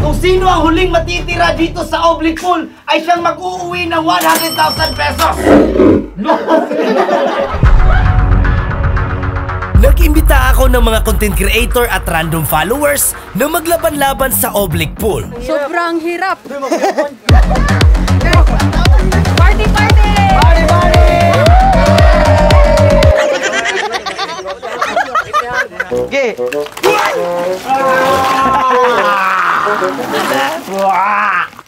Kung sino ang huling matitira dito sa oblique pool ay siyang mag-uuwi ng 100,000 pesos. No! Nag-imbita ako ng mga content creator at random followers na maglaban-laban sa oblique pool. Sobrang hirap. Party, party! Party, party! Okay.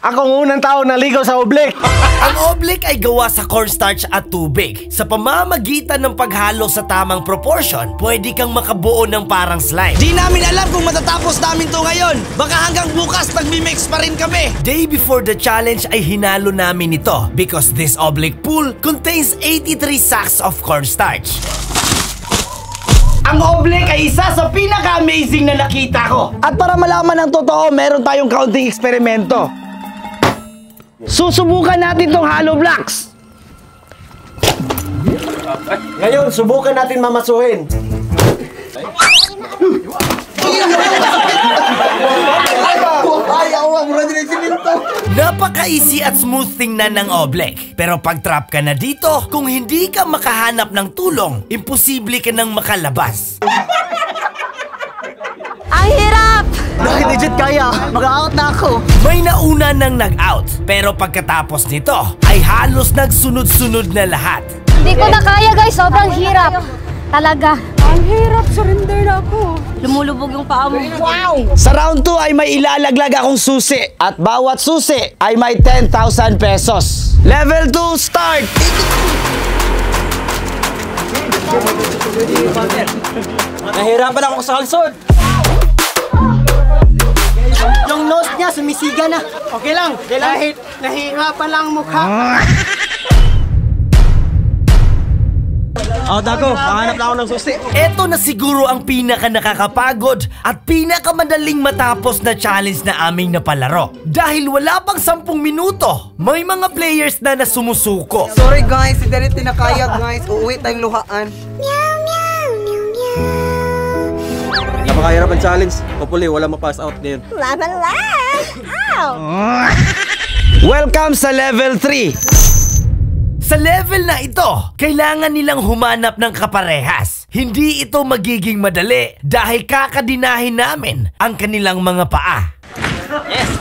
Ako ang unang tao na ligaw sa oblique. Ang oblique ay gawa sa cornstarch at tubig. Sa pamamagitan ng paghalo sa tamang proportion, pwede kang makabuo ng parang slime. Di namin alam kung matatapos namin to ngayon. Baka hanggang bukas nagmi-mix pa rin kami. Day before the challenge ay hinalo namin ito because this oblique pool contains 83 sacks of cornstarch. Ang oblique ay isa sa pinaka-amazing na nakita ko. At para malaman ng totoo, meron tayong kaunting eksperimento. Susubukan natin tong hollow blocks. Ngayon, subukan natin mamasuhin. Napaka-easy at smooth tingnan ng oblique. Pero pag trap ka na dito, kung hindi ka makahanap ng tulong, imposible ka nang makalabas. Ang hirap! Dahil legit kaya, mag-out na ako. May nauna nang nag-out, pero pagkatapos nito, ay halos nagsunod-sunod na lahat. Hindi ko na kaya guys, sobrang hirap. Talaga. Ang hirap, surrender na ako. Lumulubog yung paa mo. Wow! Sa round 2 ay may ilalaglag akong susi. At bawat susi ay may 10,000 pesos. Level 2, start! Nahirapan ako sa kalsod. Yung nose niya, sumisiga na. Okay lang, kahit nahihirapan lang ang mukha. Dago, hahanap na ako ng susi. Ito na siguro ang pinaka nakakapagod at pinakamadaling matapos na challenge na aming napalaro. Dahil wala pang 10 minuto, may mga players na sumusuko. Sorry guys, hindi rin tinakaya guys. Uuwi tayong luhaan. Napakahirap ang challenge. Hopefully, wala ma-pass out ngayon. Welcome sa level 3. Sa level na ito, kailangan nilang humanap ng kaparehas. Hindi ito magiging madali dahil kakadinahin namin ang kanilang mga paa. Yes!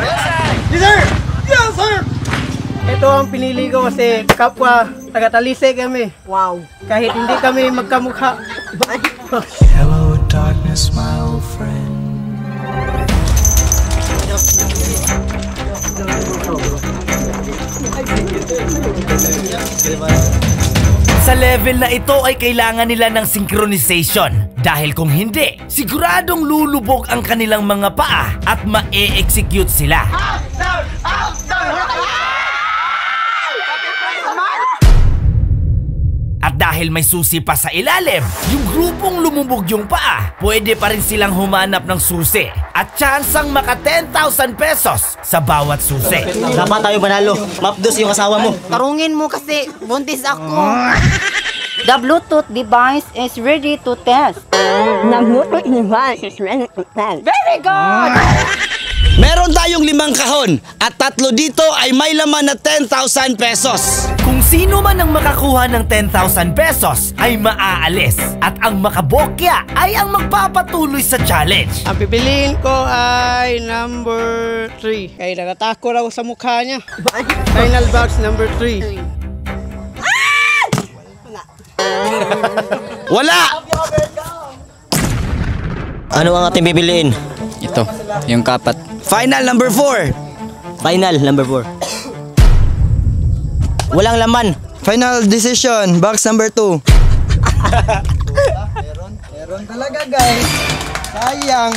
Yes, sir! Yes, sir! Ito ang pinili ko kasi kapwa taga-Talisay kami. Wow! Kahit hindi kami magkamukha. Hello darkness, my old friend. Sa level na ito ay kailangan nila ng synchronization. Dahil kung hindi, siguradong lulubog ang kanilang mga paa at ma-e-execute sila. At dahil may susi pa sa ilalim, yung grupong lumubog yung paa, pwede pa rin silang humanap ng susi at tsansang maka 10,000 pesos sa bawat susi. Dapat tayo manalo. Mapdos yung asawa mo. Tarungin mo kasi buntis ako. The Bluetooth device is ready to test. The Bluetooth device is ready to test. Very good! Meron tayong 5 kahon at 3 dito ay may laman na 10,000 pesos. Kung sino man ang makakuha ng 10,000 pesos ay maaalis at ang makabokya ay ang magpapatuloy sa challenge. Ang pipiliin ko ay number 3. Kaya natatakot ako sa mukha niya. Final box number 3. Wala! Ano ang ating pipiliin? Ito, yung kapat. Final number 4. Final number 4. Walang laman. Final decision, box number 2. Meron talaga guys. Sayang.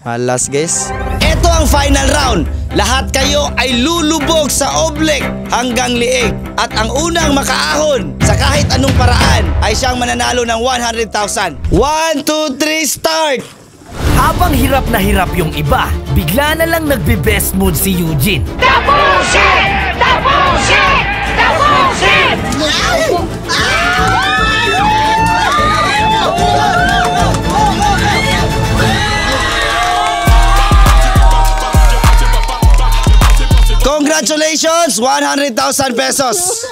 Malas guys. Ito ang final round. Lahat kayo ay lulubog sa oblique hanggang liig. At ang unang makaahon sa kahit anong paraan ay siyang mananalo ng 100,000. 1, 2, 3, start! Habang hirap na hirap yung iba, bigla na lang nagbe-best mood si Eugene. Tapusin! Tapusin! Tapusin! Congratulations! 100,000 pesos!